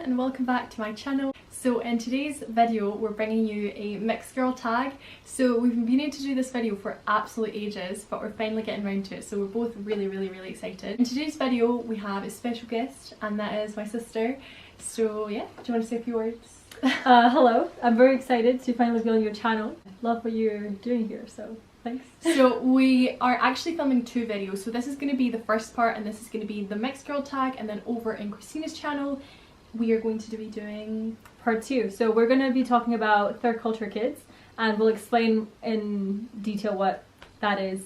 and welcome back to my channel. So in today's video we're bringing you a mixed girl tag. So we've been meaning to do this video for absolute ages, but we're finally getting around to it, so we're both really excited. In today's video we have a special guest, and that is my sister. So yeah, do you want to say a few words? Hello, I'm very excited to finally be on your channel. Love what you're doing here, so thanks. So we are actually filming two videos, so this is going to be the first part and this is going to be the mixed girl tag, and then over in Christina's channel we are going to be doing part 2. So we're going to be talking about third culture kids, and we'll explain in detail what that is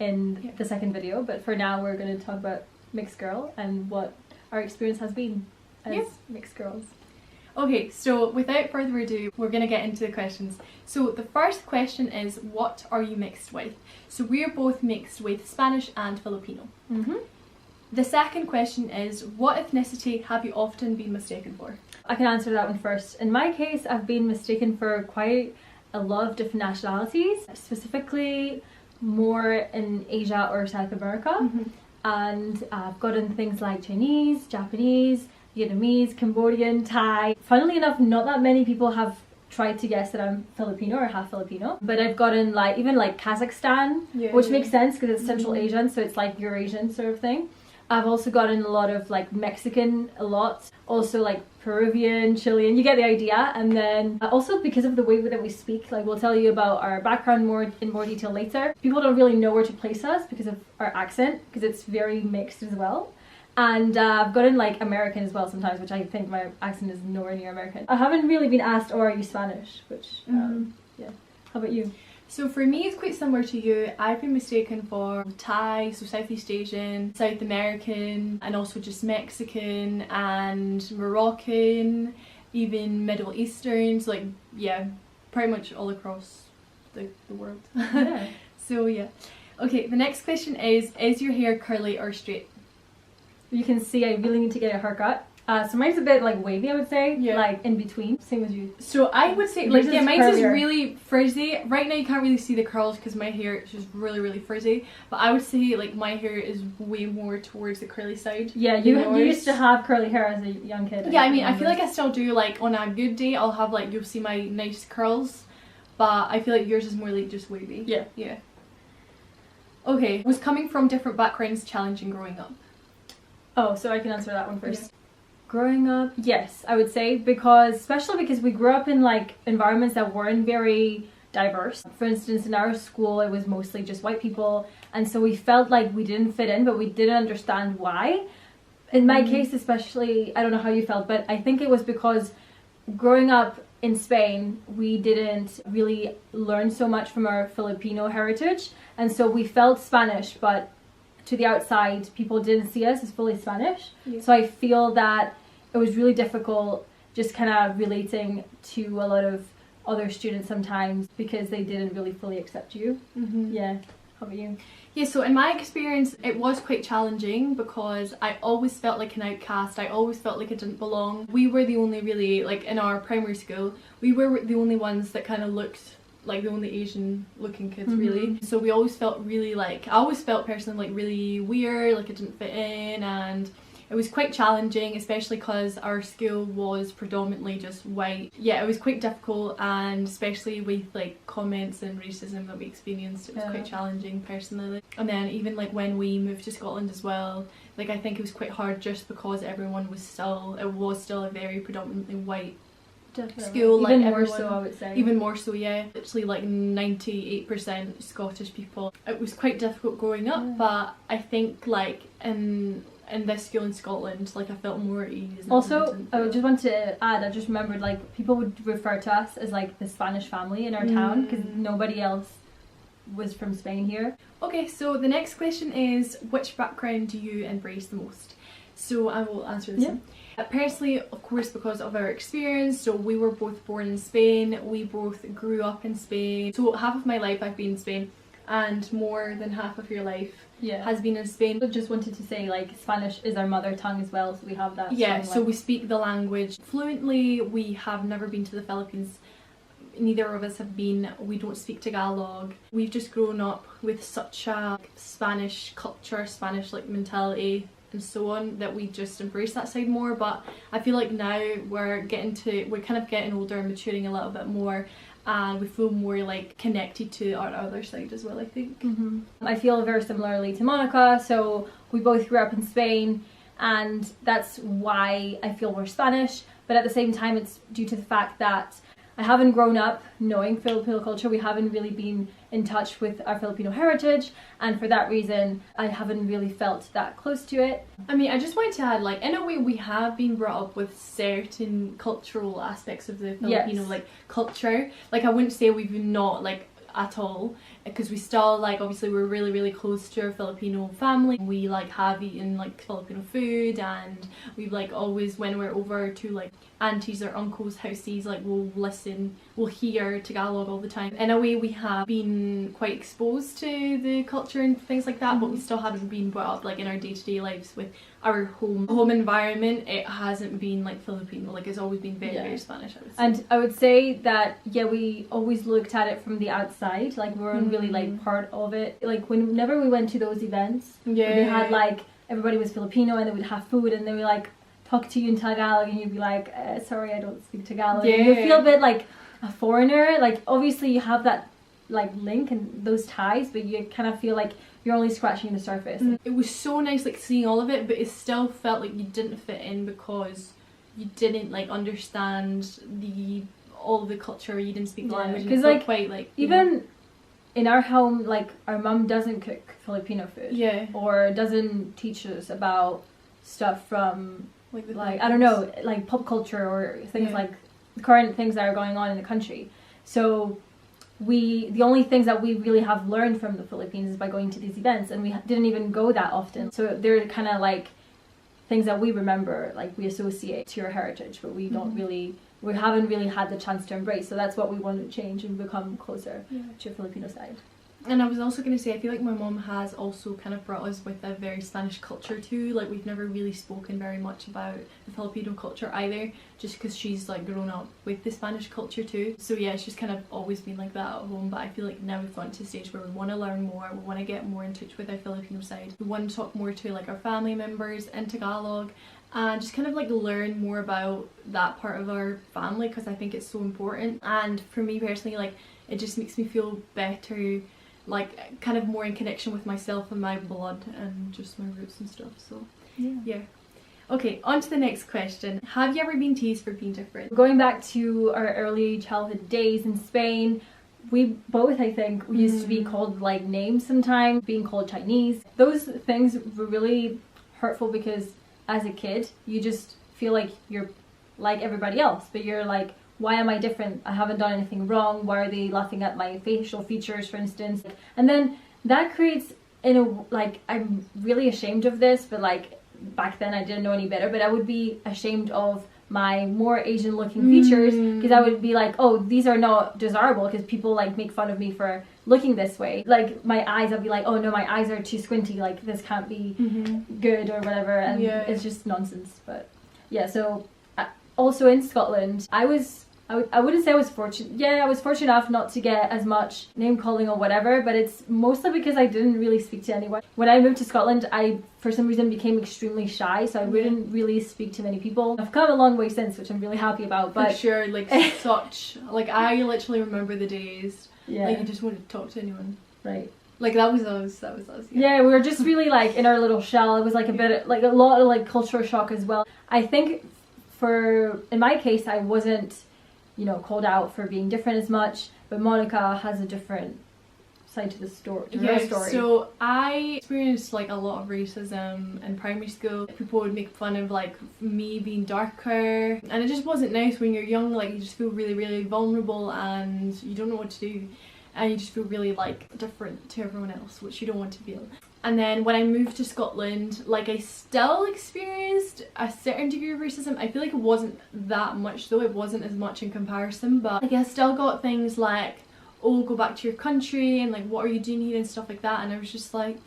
in the second video, but for now we're going to talk about mixed girl and what our experience has been as mixed girls. Okay, so without further ado, we're going to get into the questions. So the first question is, what are you mixed with? So we're both mixed with Spanish and Filipino. The second question is, what ethnicity have you often been mistaken for? I can answer that one first. In my case, I've been mistaken for quite a lot of different nationalities, specifically more in Asia or South America. And I've gotten things like Chinese, Japanese, Vietnamese, Cambodian, Thai. Funnily enough, not that many people have tried to guess that I'm Filipino or half Filipino, but I've gotten even Kazakhstan, which makes sense because it's Central Asian, so it's like Eurasian sort of thing. I've also gotten a lot of Mexican, also Peruvian, Chilean, you get the idea. And then also because of the way that we speak, we'll tell you about our background in more detail later. People don't really know where to place us because of our accent, because it's very mixed as well. And I've gotten American as well sometimes, which I think my accent is nowhere near American. I haven't really been asked, oh, are you Spanish? Which, yeah. How about you? So for me, it's quite similar to you. I've been mistaken for Thai, so Southeast Asian, South American, and also just Mexican and Moroccan, even Middle Eastern, so pretty much all across the world. So yeah. Okay, the next question is your hair curly or straight? You can see I really need to get a haircut. So mine's a bit wavy, I would say, in between. Same as you. So I would say, mine's is really frizzy. Right now you can't really see the curls because my hair is just really frizzy. But I would say my hair is way more towards the curly side. Yeah, you used to have curly hair as a young kid. Yeah, I mean, I feel like I still do. On a good day, I'll have you'll see my nice curls. But I feel like yours is more just wavy. Yeah. Okay, was coming from different backgrounds challenging growing up? Oh, so I can answer that one first. Growing up, yes, I would say, especially because we grew up in environments that weren't very diverse. For instance, in our school it was mostly just white people, and so we felt like we didn't fit in, but we didn't understand why. In my case especially, I don't know how you felt, but I think it was because growing up in Spain we didn't really learn so much from our Filipino heritage, and so we felt Spanish, but to the outside people didn't see us as fully Spanish. So I feel that it was really difficult just kind of relating to a lot of other students sometimes because they didn't really fully accept you. Yeah. How about you? Yeah, so in my experience it was quite challenging because I always felt like an outcast. I always felt like I didn't belong. We were the only really, in our primary school, we were the only ones that kind of looked the only Asian looking kids really. So we always felt really I always felt personally really weird, I didn't fit in, and it was quite challenging, especially because our school was predominantly just white. Yeah, it was quite difficult, and especially with comments and racism that we experienced, it was quite challenging personally. And then even when we moved to Scotland as well, I think it was quite hard just because everyone was still a very predominantly white school. Even more so, I would say. Even more so, yeah. Literally 98% Scottish people. It was quite difficult growing up, but I think in this school in Scotland, I felt more at ease. Also, I just want to add, I just remembered people would refer to us as the Spanish family in our town because nobody else was from Spain here. Okay, so the next question is, which background do you embrace the most? So I will answer this one. Personally, of course, because of our experience, so we were both born in Spain, we both grew up in Spain. So half of my life I've been in Spain, and more than half of your life has been in Spain. I just wanted to say Spanish is our mother tongue as well, so we have that. Yeah, so we speak the language fluently. We have never been to the Philippines. Neither of us have been. We don't speak Tagalog. We've just grown up with such a Spanish culture, Spanish mentality and so on, that we just embrace that side more. But I feel like now we're kind of getting older and maturing a little bit more, and we feel more like connected to our other side as well, I think. I feel very similarly to Monica. So we both grew up in Spain, and that's why I feel we're Spanish. But at the same time, it's due to the fact that I haven't grown up knowing Filipino culture. We haven't really been in touch with our Filipino heritage, and for that reason I haven't really felt that close to it. I mean, I just wanted to add, like, in a way we have been brought up with certain cultural aspects of the Filipino like culture. Like, I wouldn't say we've not, like, at all, because we still, like, obviously we're really, really close to our Filipino family. We like have eaten like Filipino food, and we've like always, when we're over to like aunties or uncles' houses, like we'll hear Tagalog all the time. In a way we have been quite exposed to the culture and things like that, but we still haven't been brought up like in our day-to-day lives with our home environment. It hasn't been like Filipino, like it's always been very, very Spanish, I would say. And I would say that, yeah, we always looked at it from the outside, like we weren't really like part of it. Like whenever we went to those events, they had like, everybody was Filipino and they would have food and they would like talk to you in Tagalog, and you'd be like, sorry, I don't speak Tagalog. And you feel a bit like a foreigner. Like obviously you have that like link and those ties, but you kind of feel like you're only scratching the surface. It was so nice like seeing all of it, but it still felt like you didn't fit in because you didn't like understand all of the culture, you didn't speak the language. Because like quite like even in our home, like our mum doesn't cook Filipino food, or doesn't teach us about stuff from like I don't know, like pop culture or things like current things that are going on in the country. So the only things that we really have learned from the Philippines is by going to these events, and we didn't even go that often. So they're kind of like things that we remember, like we associate to your heritage, but we don't really, we haven't really had the chance to embrace. So that's what we want to change and become closer to your Filipino side. And I was also going to say, I feel like my mom has also kind of brought us with a very Spanish culture too. Like we've never really spoken very much about the Filipino culture either, just because she's like grown up with the Spanish culture too. So yeah, it's just kind of always been like that at home. But I feel like now we've gotten to a stage where we want to learn more, we want to get more in touch with our Filipino side. We want to talk more to like our family members in Tagalog, and just kind of like learn more about that part of our family, because I think it's so important. And for me personally, like it just makes me feel better, like kind of more in connection with myself and my blood and just my roots and stuff. So yeah. Okay, on to the next question. Have you ever been teased for being different? Going back to our early childhood days in Spain, we both, I think, we used to be called like names sometimes, being called Chinese. Those things were really hurtful because as a kid you just feel like you're like everybody else, but you're like, why am I different? I haven't done anything wrong. Why are they laughing at my facial features, for instance? And then that creates, like, I'm really ashamed of this, but like back then I didn't know any better, but I would be ashamed of my more Asian looking features, because I would be like, oh, these are not desirable, because people like make fun of me for looking this way. Like my eyes, I'd be like, oh no, my eyes are too squinty, like this can't be good or whatever, and it's just nonsense. But yeah, so also in Scotland, I wouldn't say I was fortunate. Yeah, I was fortunate enough not to get as much name calling or whatever, but it's mostly because I didn't really speak to anyone. When I moved to Scotland, I for some reason became extremely shy, so I wouldn't really speak to many people. I've come a long way since, which I'm really happy about. But for sure, like like I literally remember the days like you just wanted to talk to anyone. Right. Like that was us. Yeah, we were just really like in our little shell. It was like a bit like a lot of like cultural shock as well. I think in my case, I wasn't, called out for being different as much, but Monica has a different side to the story. So I experienced like a lot of racism in primary school. People would make fun of like me being darker, and it just wasn't nice when you're young. Like you just feel really, really vulnerable and you don't know what to do, and you just feel really like different to everyone else, which you don't want to feel. And then when I moved to Scotland, like I still experienced a certain degree of racism. I feel like it wasn't that much though, it wasn't as much in comparison, but like I still got things like, oh, go back to your country, and like what are you doing here and stuff like that. And I was just like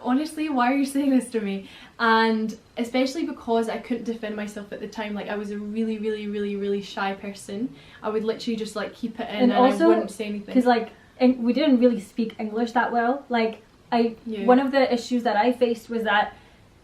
honestly, why are you saying this to me? And especially because I couldn't defend myself at the time. Like I was a really, really, really, really shy person. I would literally just like keep it in, and also, I wouldn't say anything. Because like we didn't really speak English that well. Like one of the issues that I faced was that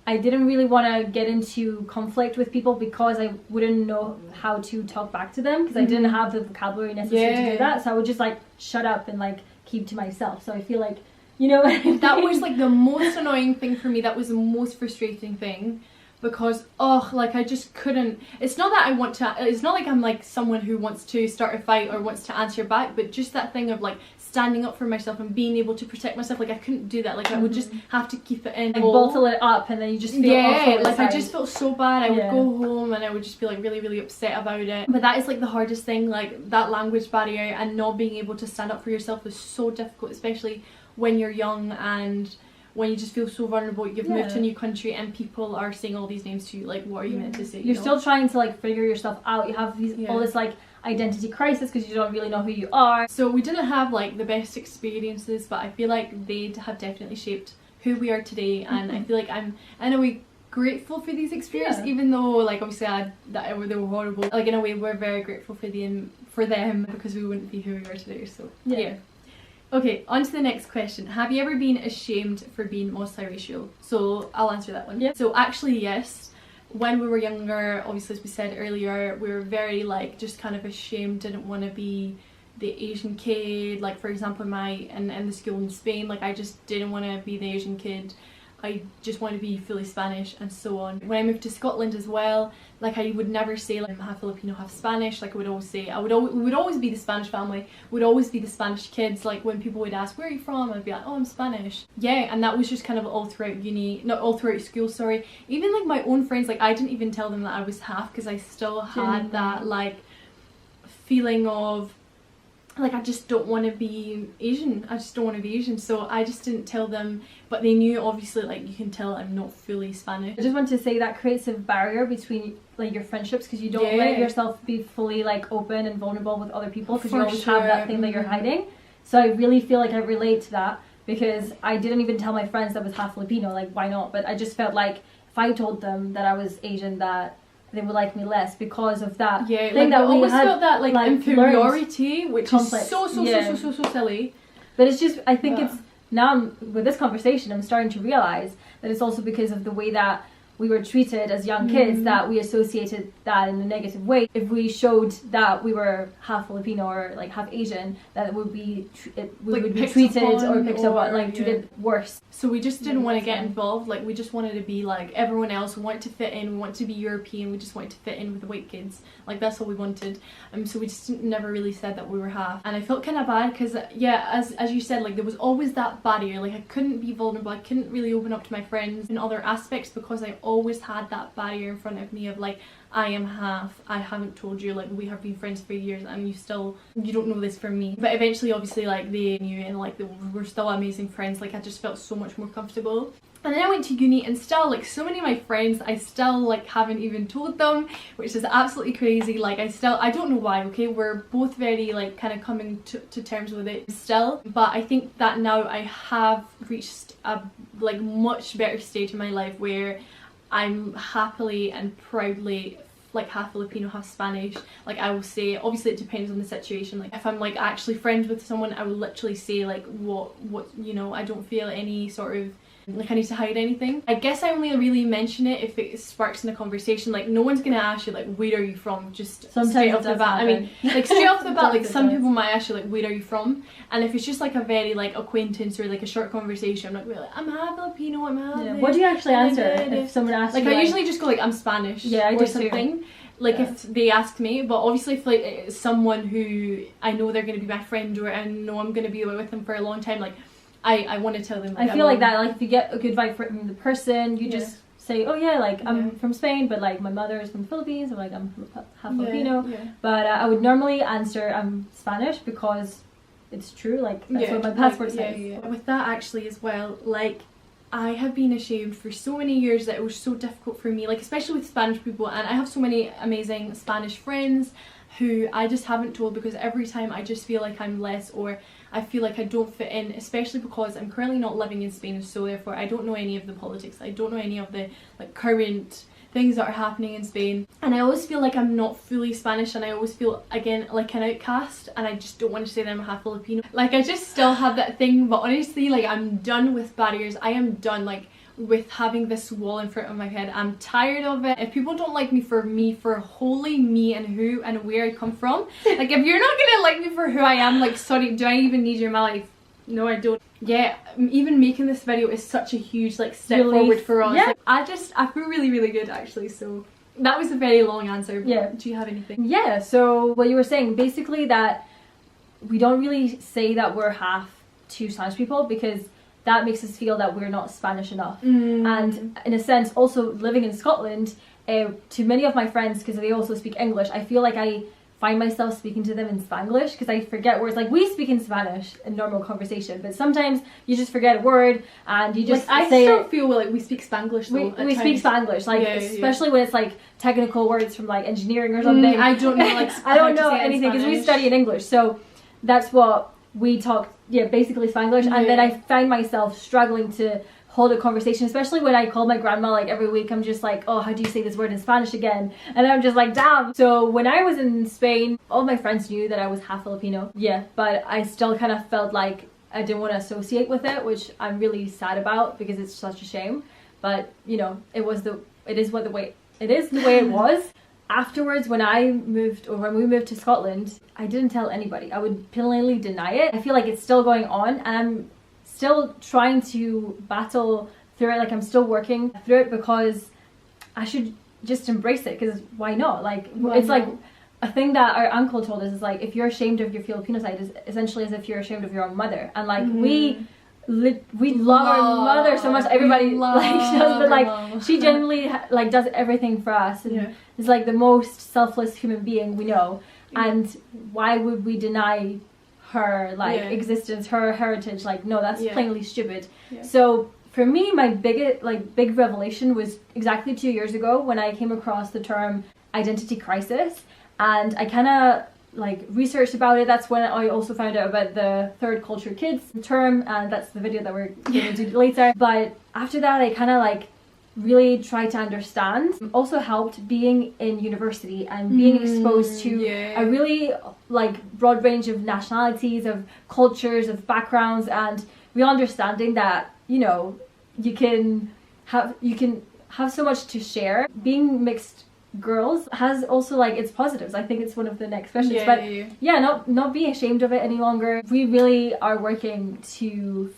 I didn't really want to get into conflict with people because I wouldn't know how to talk back to them because I didn't have the vocabulary necessary to do that. So I would just like shut up and like keep to myself. So I feel like, you know, that was like the most annoying thing for me. That was the most frustrating thing. Because, like I just couldn't, it's not that I want to, it's not like I'm like someone who wants to start a fight or wants to answer back, but just that thing of like standing up for myself and being able to protect myself, like I couldn't do that, like I would just have to keep it in. Like bottle it up and then you just feel awful like I just felt so bad. I would go home and I would just be like really upset about it. But that is like the hardest thing, like that language barrier and not being able to stand up for yourself is so difficult, especially when you're young and when you just feel so vulnerable. You've moved to a new country and people are saying all these names to you, like what are you meant to say? You're still trying to like figure yourself out. You have these all this like identity crisis because you don't really know who you are. So we didn't have like the best experiences, but I feel like they have definitely shaped who we are today, and I feel like I'm in a way grateful for these experiences, even though like obviously they were horrible. Like in a way we're very grateful for them because we wouldn't be who we are today. So yeah. Okay, on to the next question. Have you ever been ashamed for being multiracial? So I'll answer that one. Yeah. So actually, yes. When we were younger, obviously as we said earlier, we were very like just kind of ashamed, didn't want to be the Asian kid. Like for example, in the school in Spain, like I just didn't want to be the Asian kid. I just want to be fully Spanish and so on. When I moved to Scotland as well, like I would never say like I'm half Filipino, half Spanish. Like I would always say, we would always be the Spanish family, would always be the Spanish kids. Like when people would ask, where are you from? I'd be like, oh, I'm Spanish. Yeah, and that was just kind of all throughout not all throughout school, sorry. Even like my own friends, like I didn't even tell them that I was half because I still had that like feeling of like I just don't want to be Asian. I just don't want to be Asian. So I just didn't tell them, but they knew obviously, like you can tell I'm not fully Spanish. I just want to say that creates a barrier between like your friendships because you don't let yourself be fully like open and vulnerable with other people because you always have that thing that you're hiding. So I really feel like I relate to that because I didn't even tell my friends that I was half Filipino, like why not? But I just felt like if I told them that I was Asian, that they would like me less because of that thing like that we always had, felt that like inferiority, which complex. Is so silly. But it's just, I think it's now with this conversation I'm starting to realize that it's also because of the way that we were treated as young kids that we associated that in a negative way. If we showed that we were half Filipino or like half Asian, that it would be we would be treated or picked up on, like treated worse. So we just didn't want to get involved. Like we just wanted to be like everyone else. We wanted to fit in. We wanted to be European. We just wanted to fit in with the white kids. Like that's all we wanted. So we just never really said that we were half. And I felt kind of bad because as you said, like there was always that barrier. Like I couldn't be vulnerable. I couldn't really open up to my friends in other aspects because I always had that barrier in front of me of like I am half, I haven't told you, like we have been friends for years and you don't know this from me. But eventually obviously like they knew and like we're still amazing friends. Like I just felt so much more comfortable. And then I went to uni and still like so many of my friends I still like haven't even told them, which is absolutely crazy. Like I don't know why, okay, we're both very like kind of coming to terms with it still, but I think that now I have reached a like much better stage in my life where I'm happily and proudly like half Filipino, half Spanish. Like I will say, obviously it depends on the situation. Like if I'm like actually friends with someone, I will literally say like what you know, I don't feel any sort of like I need to hide anything. I guess I only really mention it if it sparks in a conversation. Like no one's gonna ask you like where are you from just straight off the bat. I mean like straight off the bat like some people might ask you like where are you from, and if it's just like a very like acquaintance or like a short conversation, I'm not really like I'm half Filipino, I'm half What do you actually answer if someone asks like you? I usually just go like I'm Spanish I or do something too. Like if they ask me, but obviously if like it's someone who I know they're going to be my friend or I know I'm going to be with them for a long time, like I want to tell them. Like, I feel like that, like if you get a good vibe from the person, you just say, oh yeah, like I'm from Spain, but like my mother is from the Philippines, or like I'm half Filipino. But I would normally answer I'm Spanish because it's true, like that's what my passport says. With that actually as well, like I have been ashamed for so many years that it was so difficult for me, like especially with Spanish people, and I have so many amazing Spanish friends who I just haven't told because every time I just feel like I'm less or I feel like I don't fit in, especially because I'm currently not living in Spain, so therefore I don't know any of the politics, I don't know any of the like current things that are happening in Spain, and I always feel like I'm not fully Spanish, and I always feel again like an outcast, and I just don't want to say that I'm half Filipino. Like I just still have that thing, but honestly like I'm done with barriers. I am done. Like with having this wall in front of my head. I'm tired of it. If people don't like me for wholly me and who and where I come from, like if you're not gonna like me for who I am, like sorry, do I even need you in my life? No, I don't. Yeah, even making this video is such a huge like step forward for us. Yeah. Like, I feel really good actually, so that was a very long answer. Yeah. Do you have anything? Yeah, so what you were saying, basically that we don't really say that we're half two Spanish people because that makes us feel that we're not Spanish enough. And in a sense, also living in Scotland, to many of my friends, because they also speak English, I feel like I find myself speaking to them in Spanglish because I forget words. Like we speak in Spanish in normal conversation, but sometimes you just forget a word and you just like, say I still feel like we speak Spanglish though. We speak Spanglish, like especially when it's like technical words from like engineering or something. I don't know like I don't know anything because we study in English, so that's what we talk. Yeah, basically Spanglish, and then I find myself struggling to hold a conversation, especially when I call my grandma like every week. I'm just like, oh, how do you say this word in Spanish again? And I'm just like, damn. So when I was in Spain, all my friends knew that I was half Filipino. Yeah, but I still kind of felt like I didn't want to associate with it, which I'm really sad about because it's such a shame. But you know, it is the way it was. Afterwards, when we moved to Scotland, I didn't tell anybody. I would plainly deny it. I feel like it's still going on, and I'm still trying to battle through it. Like I'm still working through it because I should just embrace it, because why not? Like it's like a thing that our uncle told us is like, if you're ashamed of your Filipino side, is essentially as if you're ashamed of your own mother. And like we love our mother so much. Everybody likes us, but like she genuinely like does everything for us, and is like the most selfless human being we know. And why would we deny her like existence, her heritage? Like no, that's plainly stupid. So for me, my big revelation was exactly 2 years ago when I came across the term identity crisis, and I kind of like researched about it. That's when I also found out about the third culture kids term, and that's the video that we're going to do later. But after that, I kind of like really tried to understand. Also helped being in university and being exposed to a really like broad range of nationalities, of cultures, of backgrounds, and real understanding that, you know, you can have so much to share. Being mixed girls has also like its positives. I think it's one of the next questions, not being ashamed of it any longer. We really are working to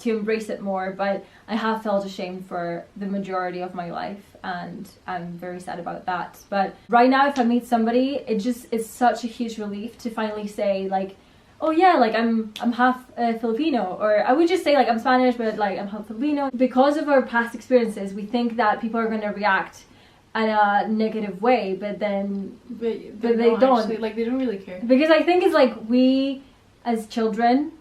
embrace it more, but I have felt ashamed for the majority of my life, and I'm very sad about that. But right now, if I meet somebody, it's such a huge relief to finally say like, oh yeah, like I'm half Filipino, or I would just say like I'm Spanish, but like I'm half Filipino. Because of our past experiences, we think that people are going to react in a negative way, but they don't actually, like they don't really care, because I think it's like we as children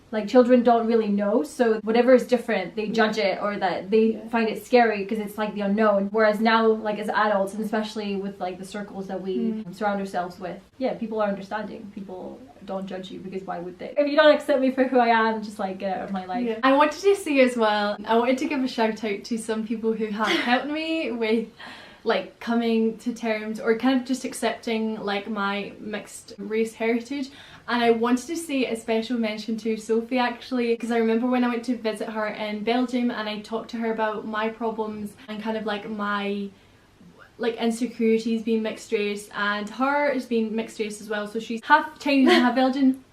don't really know, so whatever is different they judge it, or that they find it scary because it's like the unknown. Whereas now, like as adults, and especially with like the circles that we surround ourselves with, people are understanding. People don't judge you, because why would they? If you don't accept me for who I am, just like get out of my life. I wanted to say as well, I wanted to give a shout out to some people who have helped me with like coming to terms or kind of just accepting like my mixed race heritage. And I wanted to say a special mention to Sophie actually, because I remember when I went to visit her in Belgium and I talked to her about my problems and kind of like my like insecurities being mixed race, and her is being mixed race as well, so she's half Chinese and half Belgian.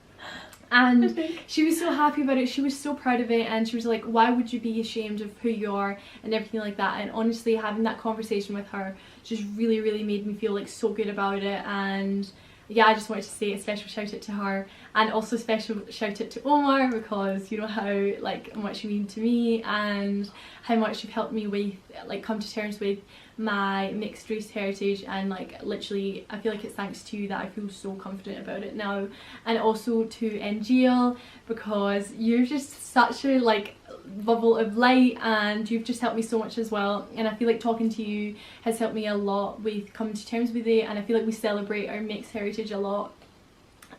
And she was so happy about it, she was so proud of it, and she was like, why would you be ashamed of who you are and everything like that. And honestly, having that conversation with her just really made me feel like so good about it. And yeah, I just wanted to say a special shout out to her, and also special shout out to Omar, because you know how like much you mean to me and how much you've helped me with like come to terms with my mixed race heritage. And like literally I feel like it's thanks to you that I feel so confident about it now. And also to NGL, because you're just such a like bubble of light, and you've just helped me so much as well. And I feel like talking to you has helped me a lot with coming to terms with it, and I feel like we celebrate our mixed heritage a lot.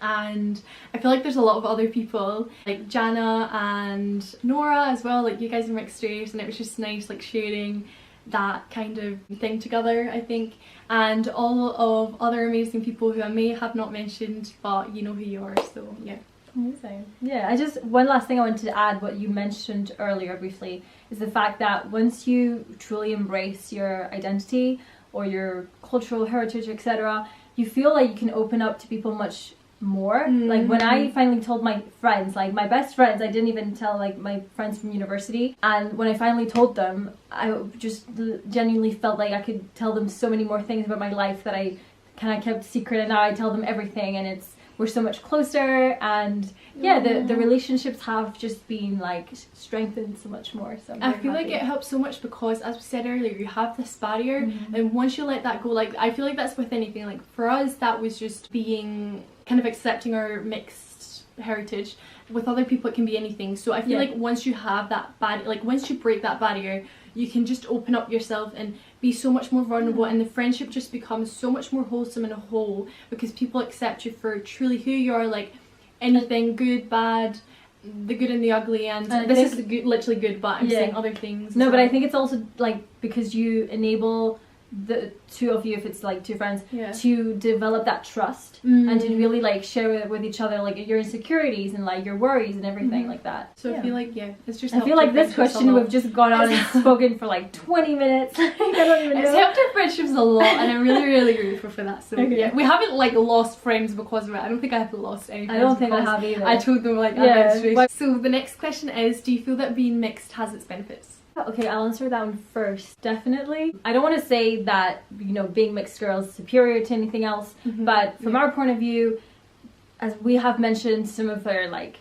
And I feel like there's a lot of other people like Jana and Nora as well, like you guys are mixed race, and it was just nice like sharing that kind of thing together, I think. And all of other amazing people who I may have not mentioned, but you know who you are, so yeah. Amazing. Yeah, one last thing I wanted to add, what you mentioned earlier briefly, is the fact that once you truly embrace your identity or your cultural heritage, etc., you feel like you can open up to people much more. Like when I finally told my friends, like my best friends, I didn't even tell like my friends from university, and when I finally told them, I just genuinely felt like I could tell them so many more things about my life that I kind of kept secret, and now I tell them everything, and we're so much closer, and the relationships have just been like strengthened so much more. So I feel like it helps so much because, as we said earlier, you have this barrier, and once you let that go, like I feel like that's with anything. Like for us, that was just being kind of accepting our mixed heritage. With other people, it can be anything. So I feel like once you have that once you break that barrier, you can just open up yourself and be so much more vulnerable, and the friendship just becomes so much more wholesome and whole because people accept you for truly who you are, like anything, good, bad, the good and the ugly, and this is good, literally good, but I'm saying other things. No, but I think it's also like because you enable the two of you, if it's like two friends, to develop that trust and to really like share with each other like your insecurities and like your worries and everything like that. So I feel like it's just. I feel like this question we've just gone on and spoken for like 20 minutes. I don't even know. It's helped our friendships a lot, and I'm really, really grateful for that. So we haven't like lost friends because of it. I don't think I have lost any friends. I don't think I have either. I told them like So the next question is, do you feel that being mixed has its benefits? Okay, I'll answer that one first. Definitely. I don't want to say that, being mixed girls is superior to anything else, but from our point of view, as we have mentioned some of our like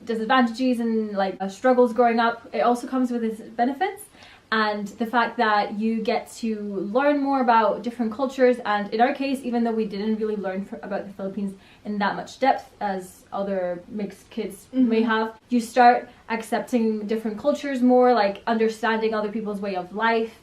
disadvantages and like struggles growing up, it also comes with its benefits. And the fact that you get to learn more about different cultures, and in our case, even though we didn't really learn about the Philippines in that much depth as other mixed kids may have, you start accepting different cultures more, like understanding other people's way of life,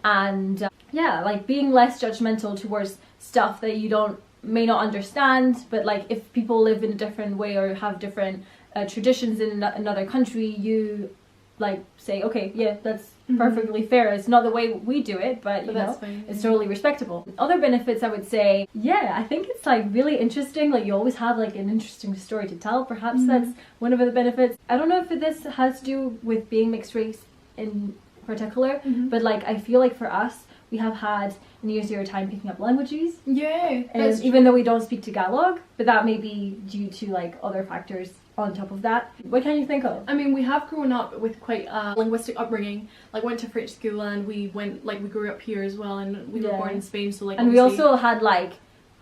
and like being less judgmental towards stuff that you may not understand. But like if people live in a different way or have different traditions in another country, you like say, okay, that's perfectly fair. It's not the way we do it, but that's fine. It's totally respectable. Other benefits, I would say, I think it's like really interesting. Like you always have like an interesting story to tell. Perhaps that's one of the benefits. I don't know if this has to do with being mixed race in particular, but like I feel like for us, we have had an easier time picking up languages. Yeah, and even though we don't speak Tagalog, but that may be due to like other factors on top of that. What can you think of? I mean, we have grown up with quite a linguistic upbringing. Like went to French school, and we grew up here as well, and we were born in Spain, so like. And we also had like,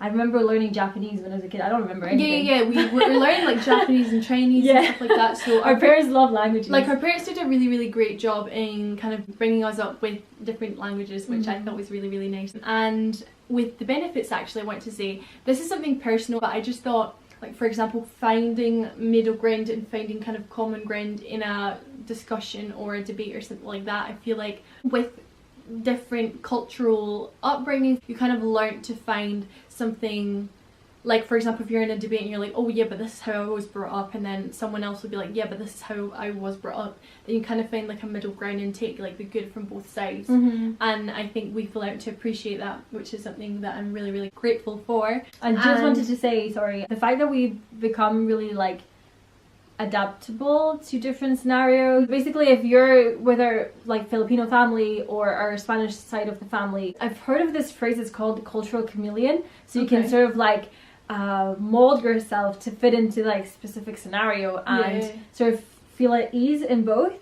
I remember learning Japanese when I was a kid. I don't remember anything. We were learning like Japanese and Chinese and stuff like that. So our parents love languages. Like our parents did a really, really great job in kind of bringing us up with different languages, which I thought was really, really nice. And with the benefits, actually, I want to say this is something personal, but I just thought, like for example, finding middle ground and finding kind of common ground in a discussion or a debate or something like that. I feel like with different cultural upbringing, you kind of learn to find something. Like for example, if you're in a debate and you're like, oh yeah, but this is how I was brought up, and then someone else will be like, yeah, but this is how I was brought up, then you kind of find like a middle ground and take like the good from both sides. And I think we feel out to appreciate that, which is something that I'm really, really grateful for. I just wanted to say, sorry, the fact that we've become really like adaptable to different scenarios. Basically, if you're with our like Filipino family or our Spanish side of the family, I've heard of this phrase, it's called cultural chameleon. So you can sort of like mold yourself to fit into like specific scenario and sort of feel at ease in both.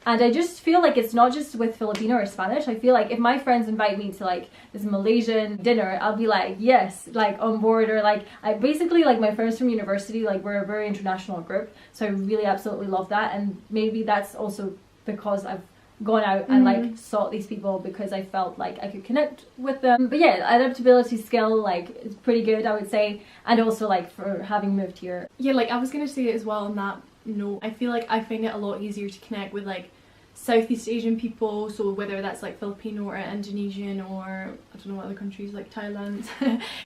And I just feel like it's not just with Filipino or Spanish. I feel like if my friends invite me to like this Malaysian dinner, I'll be like, yes, like on board. Or like I basically like my friends from university, like we're a very international group. So I really absolutely love that. And maybe that's also because I've gone out and like sought these people because I felt like I could connect with them. But yeah, adaptability skill like is pretty good, I would say. And also like for having moved here. Yeah, like I was gonna say as well on that note, I feel like I find it a lot easier to connect with like Southeast Asian people, so whether that's like Filipino or Indonesian or I don't know what other countries, like Thailand.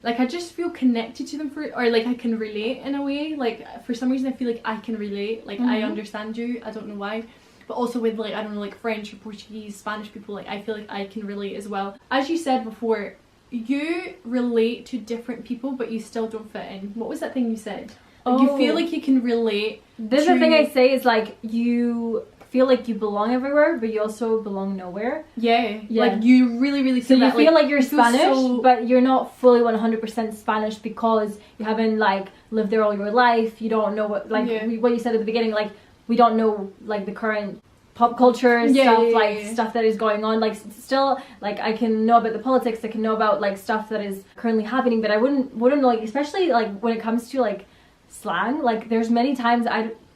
Like I just feel connected to them or like I can relate in a way. Like for some reason I feel like I can relate, like I understand you, I don't know why. But also with like, I don't know, like French or Portuguese, Spanish people, like I feel like I can relate as well. As you said before, you relate to different people but you still don't fit in. What was that thing you said? Like, you feel like you can relate. This is the thing I say is like you feel like you belong everywhere, but you also belong nowhere. Yeah. Like you really feel so that. You feel like you're you Spanish, but you're not fully 100% Spanish because you haven't like lived there all your life. You don't know what like what you said at the beginning. Like we don't know like the current pop culture stuff, stuff that is going on. Like still, like I can know about the politics. I can know about like stuff that is currently happening, but I wouldn't know, like especially like when it comes to like slang. Like there's many times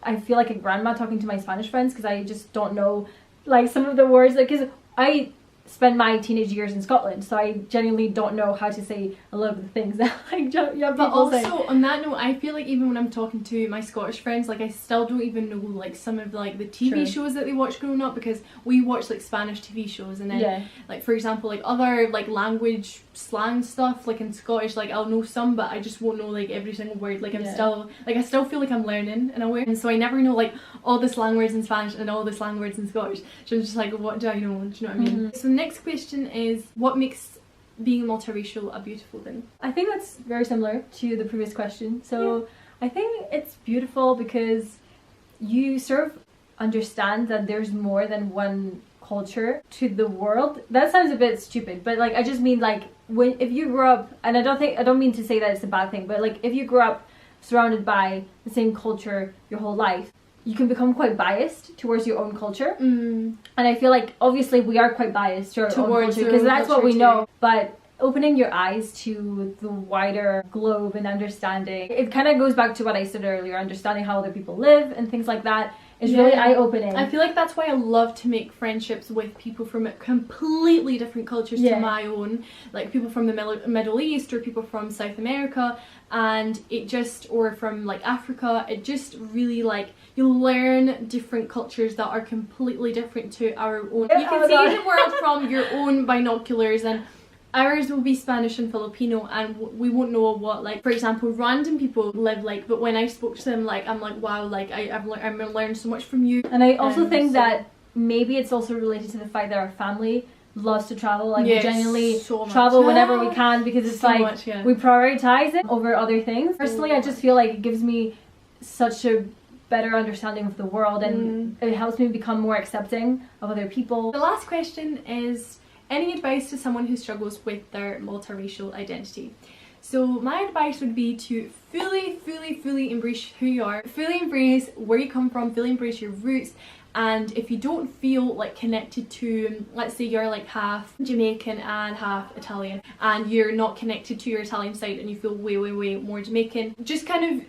I feel like a grandma talking to my Spanish friends because I just don't know like some of the words, like because I spent my teenage years in Scotland, so I genuinely don't know how to say a lot of the things that like young people but also say. On that note, I feel like even when I'm talking to my Scottish friends, like I still don't even know like some of like the TV shows that they watch growing up, because we watch like Spanish TV shows, and then like for example like other like language slang stuff like in Scottish, like I'll know some but I just won't know like every single word. Like I'm still like I still feel like I'm learning in a way, and so I never know like all the slang words in Spanish and all the slang words in Scottish, so I'm just like, what do I know? Do you know what I mean? So the next question is, what makes being multiracial a beautiful thing? I think that's very similar to the previous question. So I think it's beautiful because you sort of understand that there's more than one culture to the world. That sounds a bit stupid, but like I just mean like when if you grow up, and I don't mean to say that it's a bad thing, but like if you grow up surrounded by the same culture your whole life, you can become quite biased towards your own culture. And I feel like obviously we are quite biased to our own culture because that's what we know, but opening your eyes to the wider globe and understanding, it kind of goes back to what I said earlier, understanding how other people live and things like that is really eye-opening. I feel like that's why I love to make friendships with people from completely different cultures to my own, like people from the Middle East or people from South America, and it just, or from like Africa, it just really like you learn different cultures that are completely different to our own. You can see the world from your own binoculars, and ours will be Spanish and Filipino, and we won't know what, like, for example, random people live like, but when I spoke to them, like, I'm like, wow, like, I've learned so much from you. And I also think that maybe it's also related to the fact that our family loves to travel, like, we genuinely travel whenever we can, because it's we prioritize it over other things. Personally, I just feel like it gives me such a better understanding of the world, and it helps me become more accepting of other people. The last question is, any advice to someone who struggles with their multiracial identity? So my advice would be to fully embrace who you are, fully embrace where you come from, fully embrace your roots. And if you don't feel like connected to, let's say you're like half Jamaican and half Italian, and you're not connected to your Italian side and you feel way more Jamaican, just kind of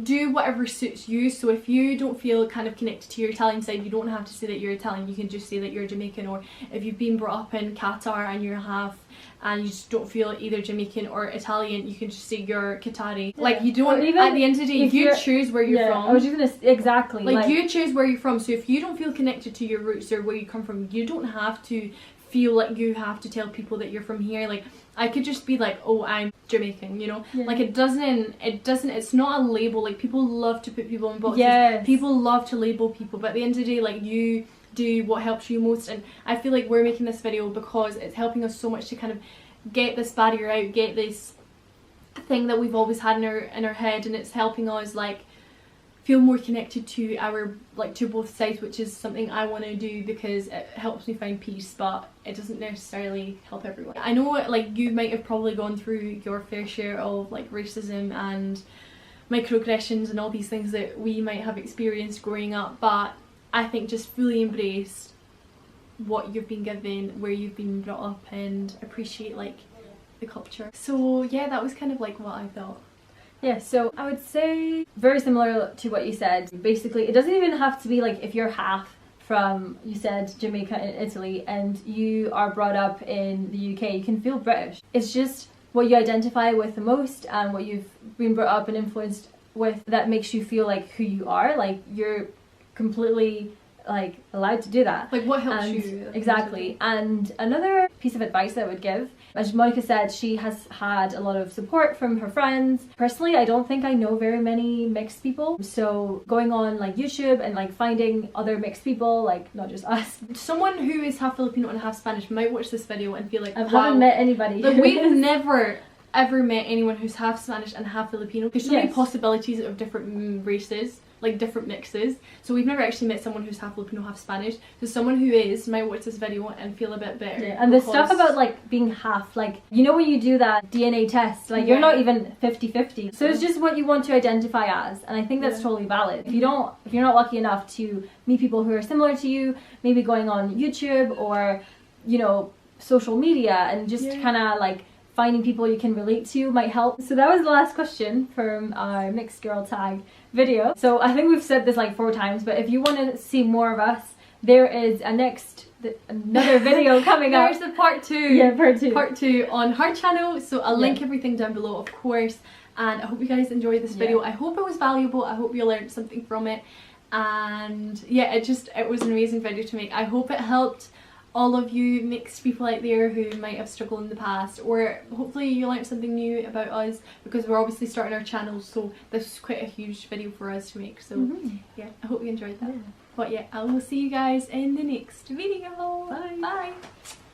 do whatever suits you. So if you don't feel kind of connected to your Italian side, you don't have to say that you're Italian, you can just say that you're Jamaican. Or if you've been brought up in Qatar and you're half and you just don't feel either Jamaican or Italian, you can just say you're Qatari. Like you don't, even at the end of the day, you choose where you're from. I was just gonna exactly. Like you choose where you're from. So if you don't feel connected to your roots or where you come from, you don't have to feel like you have to tell people that you're from here. Like I could just be like, oh, I'm Jamaican, you know? Like it doesn't, it's not a label. Like people love to put people in boxes. People love to label people, but at the end of the day, like you do what helps you most. And I feel like we're making this video because it's helping us so much to kind of get this barrier out, get this thing that we've always had in our head, and it's helping us like feel more connected to our, like, to both sides, which is something I want to do because it helps me find peace, but it doesn't necessarily help everyone. I know like you might have probably gone through your fair share of like racism and microaggressions and all these things that we might have experienced growing up, but I think just fully embrace what you've been given, where you've been brought up, and appreciate like the culture. So yeah, that was kind of like what I thought. Yeah, so I would say very similar to what you said. Basically, it doesn't even have to be like if you're half from, you said, Jamaica and Italy, and you are brought up in the UK, you can feel British. It's just what you identify with the most and what you've been brought up and influenced with that makes you feel like who you are. Like you're completely like allowed to do that. Like what helps you. Exactly. And another piece of advice that I would give, as Monica said, she has had a lot of support from her friends. Personally, I don't think I know very many mixed people, so going on like YouTube and like finding other mixed people, like not just us. Someone who is half Filipino and half Spanish might watch this video and feel like, I haven't met anybody. Like we've never ever met anyone who's half Spanish and half Filipino. There's so many Yes. possibilities of different races, like different mixes. So we've never actually met someone who's half Filipino, half Spanish. So someone who is might watch this video and feel a bit better. Yeah, and the stuff about like being half, like, you know when you do that DNA test, like you're not even 50-50. So it's just what you want to identify as, and I think that's totally valid. If you're not lucky enough to meet people who are similar to you, maybe going on YouTube or, you know, social media, and just kind of like finding people you can relate to might help. So that was the last question from our mixed girl tag video. So I think we've said this like 4 times, but if you want to see more of us, there is another video coming up. There's the part 2. Yeah, part 2 on her channel. So I'll link everything down below, of course. And I hope you guys enjoyed this video. I hope it was valuable. I hope you learned something from it. And yeah, it was an amazing video to make. I hope it helped all of you mixed people out there who might have struggled in the past, or hopefully you learned something new about us, because we're obviously starting our channel, so this is quite a huge video for us to make. So yeah, I hope you enjoyed that. But yeah, I will see you guys in the next video. Bye. Bye.